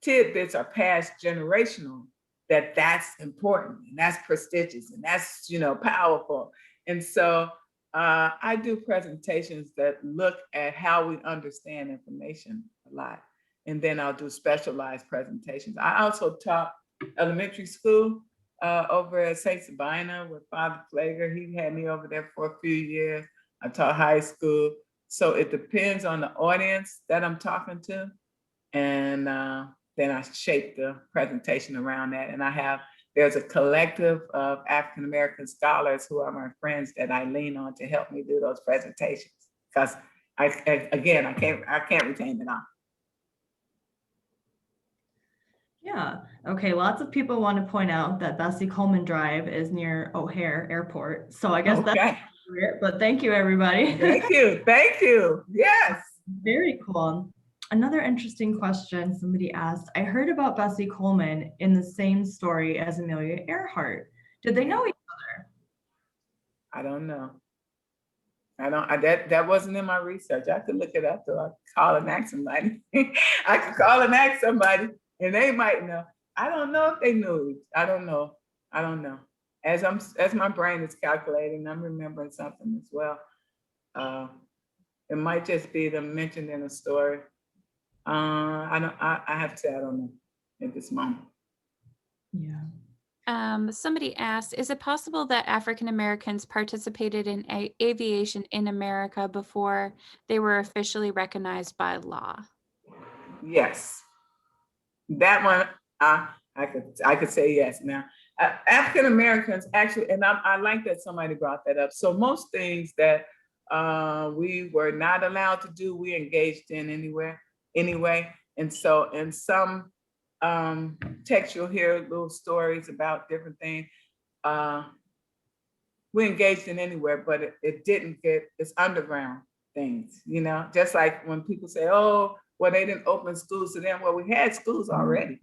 tidbits are passed generational, that's important and that's prestigious and that's, you know, powerful. And so I do presentations that look at how we understand information a lot. And then I'll do specialized presentations. I also taught elementary school over at St. Sabina with Father Flager. He had me over there for a few years. I taught high school. So it depends on the audience that I'm talking to. And then I shape the presentation around that. And there's a collective of African-American scholars who are my friends that I lean on to help me do those presentations. Because I can't retain it all. Yeah. Okay. Lots of people want to point out that Bessie Coleman Drive is near O'Hare Airport. So I guess Okay. But thank you, everybody. Thank you. Thank you. Yes. Very cool. Another interesting question somebody asked, I heard about Bessie Coleman in the same story as Amelia Earhart. Did they know each other? I don't know. That wasn't in my research. I could look it up though. I could call and ask somebody. I could call and ask somebody and they might know. I don't know if they knew. I don't know. As my brain is calculating, I'm remembering something as well. It might just be them mentioned in a story. I have to say I don't know at this moment. Yeah. Somebody asked, is it possible that African Americans participated in aviation in America before they were officially recognized by law? Yes, that one I could say yes. Now, African Americans actually, and I like that somebody brought that up. So most things that we were not allowed to do, we engaged in anyway. And so in some text, you'll hear little stories about different things. We engaged in anywhere, but it didn't get, it's underground things, you know, just like when people say, oh, well, they didn't open schools to them. Well, we had schools already.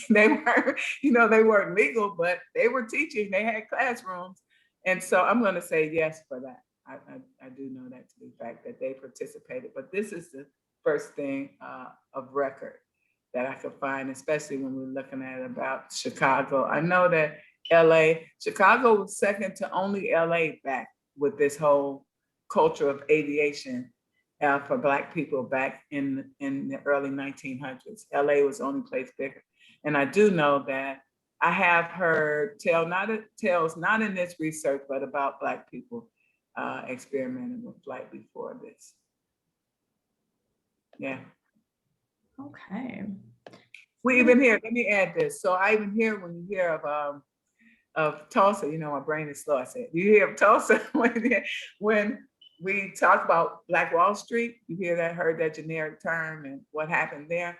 They weren't, they weren't legal, but they were teaching, they had classrooms. And so I'm going to say yes for that. I do know that to be the fact that they participated, but this is the first thing of record that I could find, especially when we're looking at about Chicago. I know that Chicago was second to only LA back with this whole culture of aviation for Black people back in the early 1900s. LA was the only place bigger. And I do know that I have heard tales, not in this research, but about Black people experimenting with flight before this. Yeah. Okay. We even hear, let me add this. So I even hear when you hear of Tulsa, my brain is slow, I said, you hear of Tulsa when we talk about Black Wall Street, you heard that generic term and what happened there,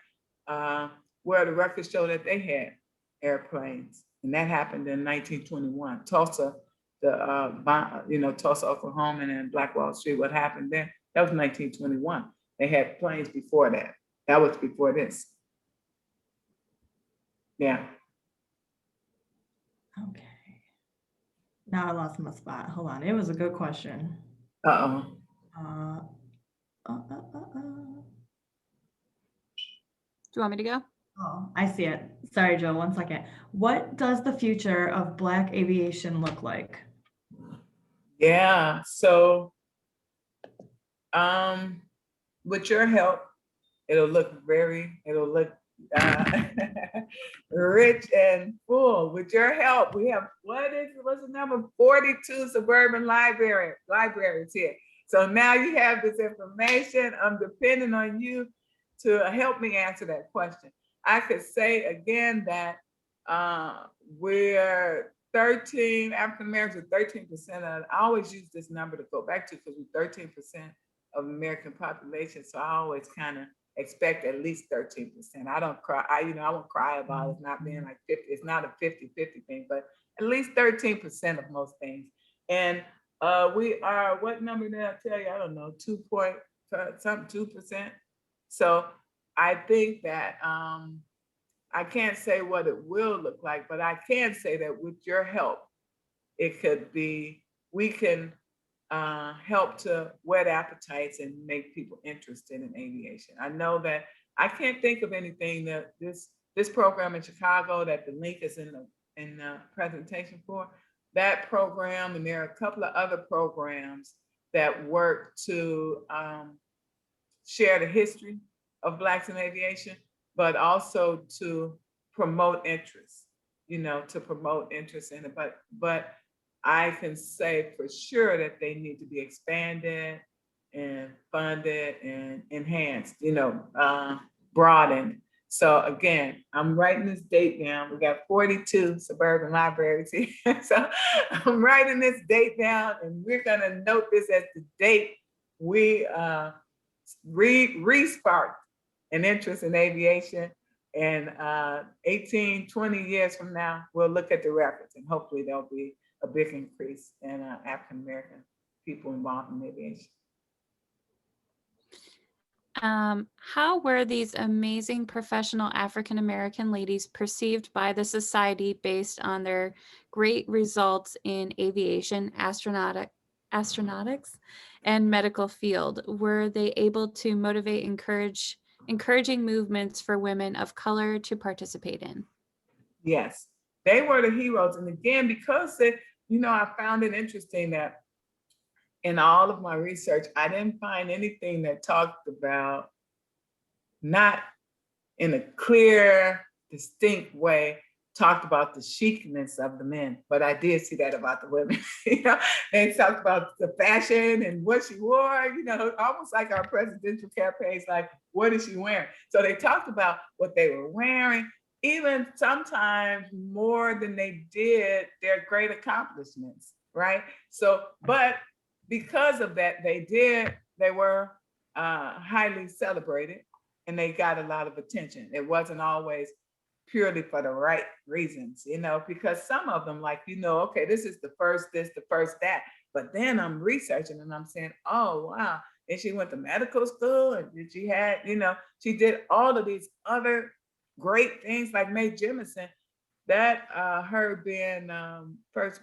where the records show that they had airplanes. And that happened in 1921. Tulsa, Tulsa, Oklahoma, and Black Wall Street, what happened there? That was 1921. They had planes before that. That was before this. Yeah. Okay. Now I lost my spot. Hold on. It was a good question. Uh-oh. Do you want me to go? Oh, I see it. Sorry, Joe, 1 second. What does the future of Black aviation look like? Yeah, so with your help, it'll look rich and full. With your help, we have, what's the number? 42 suburban libraries here. So now you have this information. I'm depending on you to help me answer that question. I could say again that we're African Americans are 13% of, I always use this number to go back to because we're 13% of American population. So I always kind of expect at least 13%. I don't cry, I won't cry about it not being like 50, it's not a 50-50 thing, but at least 13% of most things. And we are, what number did I tell you? I don't know, 2%. So I think that I can't say what it will look like, but I can say that with your help, it could be, we can help to whet appetites and make people interested in aviation. I know that I can't think of anything that this program in Chicago that the link is in the presentation for, that program, and there are a couple of other programs that work to share the history of Blacks in aviation, but also to promote interest, to promote interest in it. But I can say for sure that they need to be expanded and funded and enhanced, broadened. So again, I'm writing this date down. We got 42 suburban libraries here. So I'm writing this date down, and we're gonna note this as the date we re-sparked an interest in aviation. And 18, 20 years from now, we'll look at the records and hopefully there'll be a big increase in African American people involved in aviation. How were these amazing professional African American ladies perceived by the society based on their great results in aviation, astronautics, and medical field? Were they able to motivate, encouraging movements for women of color to participate in? Yes, they were the heroes. And again, because I found it interesting that in all of my research, I didn't find anything that talked about, not in a clear, distinct way, talked about the chicness of the men, but I did see that about the women. They talked about the fashion and what she wore, almost like our presidential campaigns, like, what is she wearing? So they talked about what they were wearing, even sometimes more than they did their great accomplishments, right? So, but because of that, they were highly celebrated and they got a lot of attention. It wasn't always purely for the right reasons, because some of them, like, okay, this is the first this, the first that. But then I'm researching and I'm saying, oh, wow. And she went to medical school and she did all of these other great things like Mae Jemison, that her being first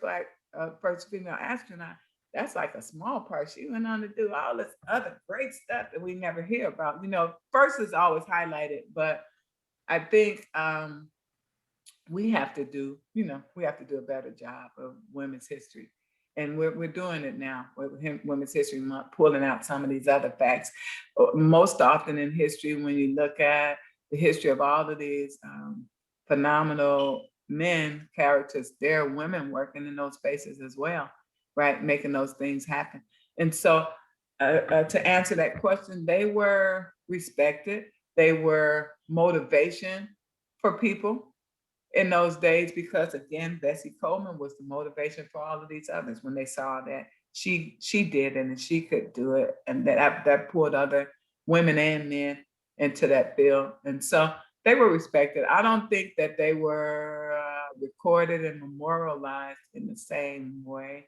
female astronaut, that's like a small part. She went on to do all this other great stuff that we never hear about. First is always highlighted, but I think we have to do a better job of women's history. And we're doing it now with Women's History Month, pulling out some of these other facts. Most often in history, when you look at the history of all of these phenomenal men characters, there are women working in those spaces as well, right? Making those things happen. And so to answer that question, they were respected. They were motivation for people in those days, because again, Bessie Coleman was the motivation for all of these others when they saw that she did it and she could do it, and that pulled other women and men into that field. And so they were respected. I don't think that they were recorded and memorialized in the same way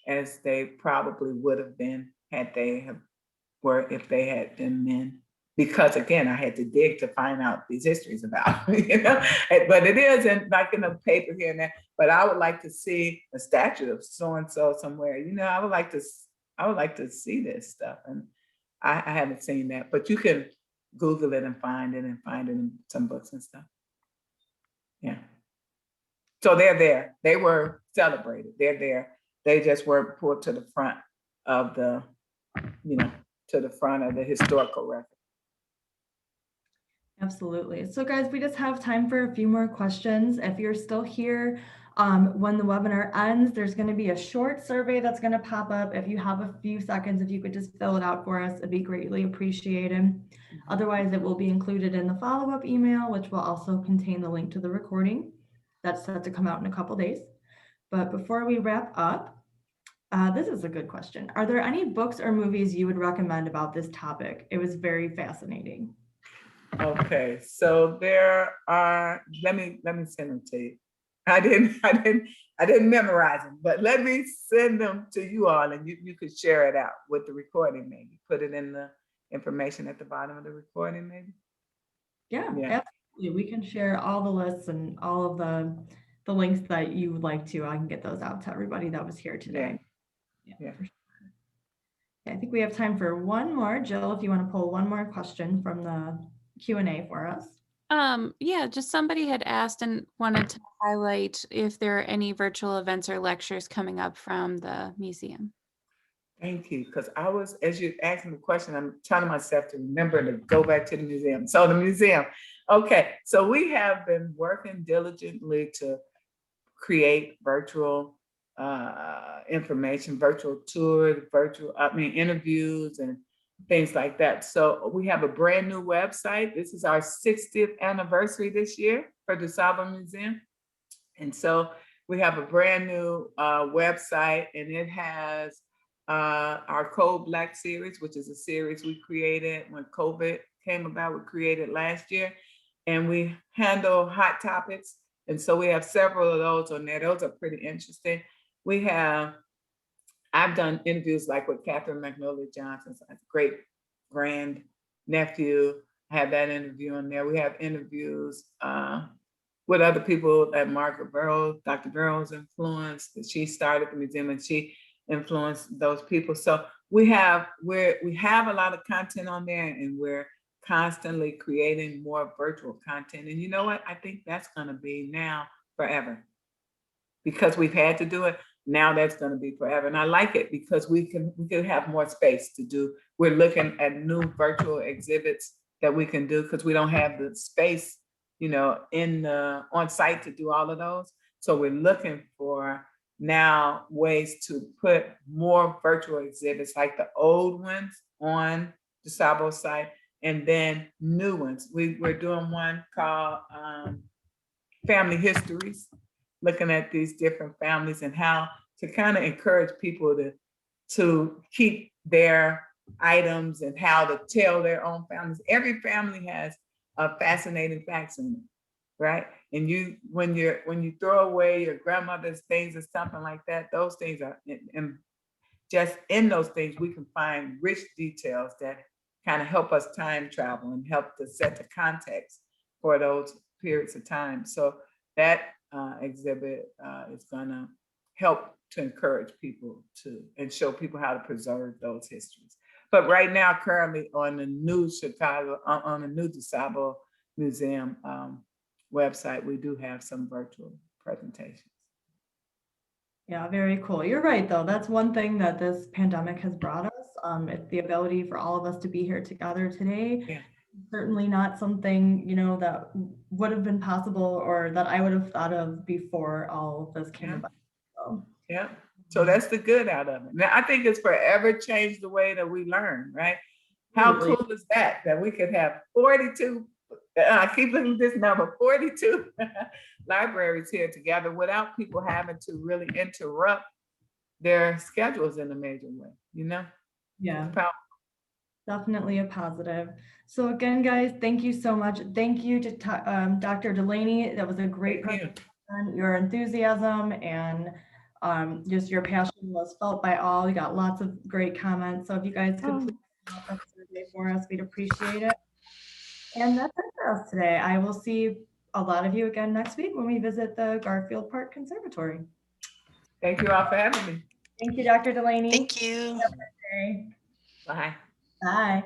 as they probably would have been if they had been men. Because again, I had to dig to find out these histories about, but it is in a paper here and there. But I would like to see a statue of so-and-so somewhere. I would like to see this stuff. And I haven't seen that, but you can Google it and find it in some books and stuff. Yeah. So they're there. They were celebrated. They're there. They just weren't pulled to the front of the historical record. Absolutely. So guys, we just have time for a few more questions. If you're still here, when the webinar ends, there's going to be a short survey that's going to pop up. If you have a few seconds, if you could just fill it out for us, it'd be greatly appreciated. Otherwise, it will be included in the follow-up email, which will also contain the link to the recording. That's set to come out in a couple days. But before we wrap up, this is a good question. Are there any books or movies you would recommend about this topic? It was very fascinating. Okay, so there are. Let me send them to you. I didn't memorize them, but let me send them to you all, and you could share it out with the recording. Maybe put it in the information at the bottom of the recording. Maybe. Yeah. Absolutely. We can share all the lists and all of the links that you would like to. I can get those out to everybody that was here today. Yeah. For sure. I think we have time for one more. Jill, if you want to pull one more question from the Q&A for us. Yeah, just somebody had asked and wanted to highlight if there are any virtual events or lectures coming up from the museum. Thank you, because as you asked me the question, I'm telling myself to remember to go back to the museum. So the museum, okay. So we have been working diligently to create virtual information, virtual tours, interviews and things like that. So we have a brand new website. This is our 60th anniversary this year for DuSable Museum. And so we have a brand new website, and it has our Code Black series, which is a series we created when COVID came about. We created last year, and we handle hot topics. And so we have several of those on there. Those are pretty interesting. We have I've done interviews like with Catherine Magnolia Johnson's great grand nephew. I have that interview in there. We have interviews with other people that Margaret Burroughs, Dr. Burroughs influenced. She started the museum and she influenced those people. So we have a lot of content on there, and we're constantly creating more virtual content. And you know what? I think that's going to be now forever, because we've had to do it. Now that's going to be forever. And I like it because we can have more space to do. We're looking at new virtual exhibits that we can do because we don't have the space, you know, on site to do all of those. So we're looking for now ways to put more virtual exhibits like the old ones on the DuSable site, and then new ones. We're doing one called Family Histories, looking at these different families and how to kind of encourage people to keep their items and how to tell their own families. Every family has a fascinating facts in it, right? And when you throw away your grandmother's things or something like that, those things are, and just in those things, we can find rich details that kind of help us time travel and help to set the context for those periods of time. So that exhibit is gonna help to encourage people and show people how to preserve those histories. But right now, currently on the new on the new DuSable Museum website, we do have some virtual presentations. Yeah, very cool. You're right, though. That's one thing that this pandemic has brought us. It's the ability for all of us to be here together today. Yeah. Certainly not something, you know, that would have been possible or that I would have thought of before all of this came about. So. Yeah. So that's the good out of it. Now, I think it's forever changed the way that we learn, right? How cool is that we could have 42, I keep looking at this number, 42 libraries here together without people having to really interrupt their schedules in a major way, you know? Yeah, definitely a positive. So again, guys, thank you so much. Thank you to Dr. Dulaney. That was a great presentation. Your enthusiasm and just your passion was felt by all. We got lots of great comments. So if you guys could please fill out that survey for us, we'd appreciate it. And that's it for us today. I will see a lot of you again next week when we visit the Garfield Park Conservatory. Thank you all for having me. Thank you, Dr. Dulaney. Thank you. Bye. Bye.